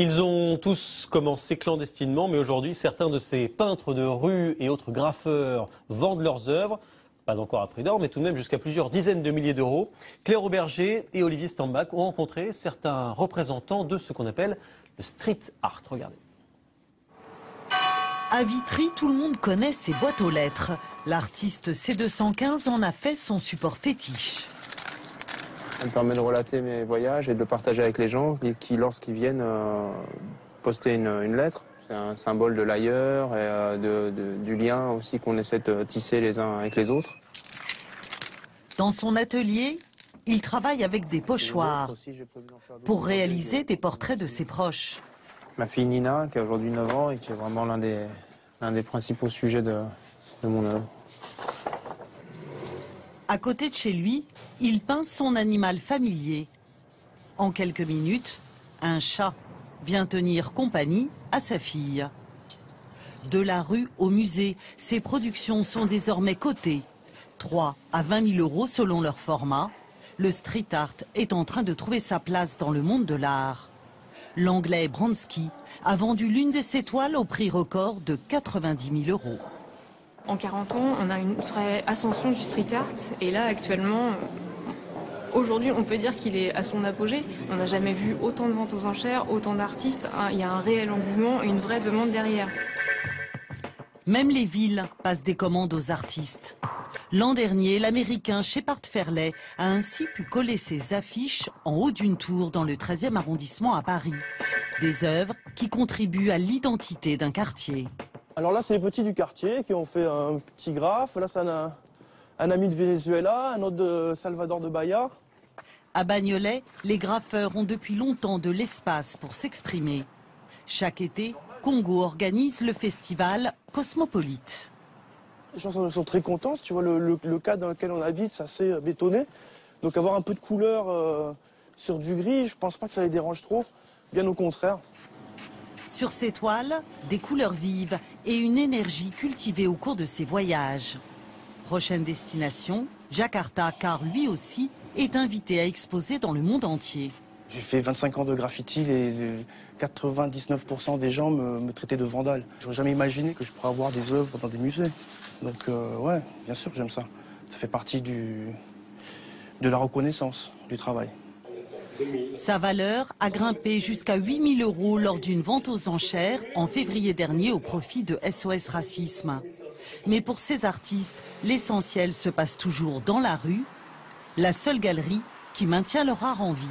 Ils ont tous commencé clandestinement, mais aujourd'hui, certains de ces peintres de rue et autres graffeurs vendent leurs œuvres. Pas encore à prix d'or, mais tout de même jusqu'à plusieurs dizaines de milliers d'euros. Claire Auberger et Olivier Stambach ont rencontré certains représentants de ce qu'on appelle le street art. Regardez. À Vitry, tout le monde connaît ses boîtes aux lettres. L'artiste C215 en a fait son support fétiche. Ça me permet de relater mes voyages et de le partager avec les gens qui lorsqu'ils viennent poster une lettre. C'est un symbole de l'ailleurs et du lien aussi qu'on essaie de tisser les uns avec les autres. Dans son atelier, il travaille avec des pochoirs pour réaliser des portraits de ses proches. Ma fille Nina, qui a aujourd'hui 9 ans et qui est vraiment l'un des principaux sujets de mon œuvre. À côté de chez lui, il peint son animal familier. En quelques minutes, un chat vient tenir compagnie à sa fille. De la rue au musée, ses productions sont désormais cotées. 3 à 20 000 euros selon leur format. Le street art est en train de trouver sa place dans le monde de l'art. L'anglais Bransky a vendu l'une de ses toiles au prix record de 90 000 euros. En 40 ans, on a une vraie ascension du street art. Et là, actuellement, aujourd'hui, on peut dire qu'il est à son apogée. On n'a jamais vu autant de ventes aux enchères, autant d'artistes. Il y a un réel engouement et une vraie demande derrière. Même les villes passent des commandes aux artistes. L'an dernier, l'Américain Shepard Fairley a ainsi pu coller ses affiches en haut d'une tour dans le 13e arrondissement à Paris. Des œuvres qui contribuent à l'identité d'un quartier. Alors là, c'est les petits du quartier qui ont fait un petit graphe. Là, c'est un ami de Venezuela, un autre de Salvador de Bahia. À Bagnolet, les graffeurs ont depuis longtemps de l'espace pour s'exprimer. Chaque été, Congo organise le festival Cosmopolite. Les gens sont très contents. Tu vois, le cadre dans lequel on habite, c'est assez bétonné. Donc avoir un peu de couleur sur du gris, je pense pas que ça les dérange trop. Bien au contraire. Sur ces toiles, des couleurs vives et une énergie cultivée au cours de ses voyages. Prochaine destination, Jakarta, car lui aussi est invité à exposer dans le monde entier. J'ai fait 25 ans de graffiti et 99% des gens me traitaient de vandale. J'aurais jamais imaginé que je pourrais avoir des œuvres dans des musées. Donc ouais, bien sûr, j'aime ça. Ça fait partie de la reconnaissance du travail. Sa valeur a grimpé jusqu'à 8 000 euros lors d'une vente aux enchères en février dernier au profit de SOS Racisme. Mais pour ces artistes, l'essentiel se passe toujours dans la rue, la seule galerie qui maintient leur art en vie.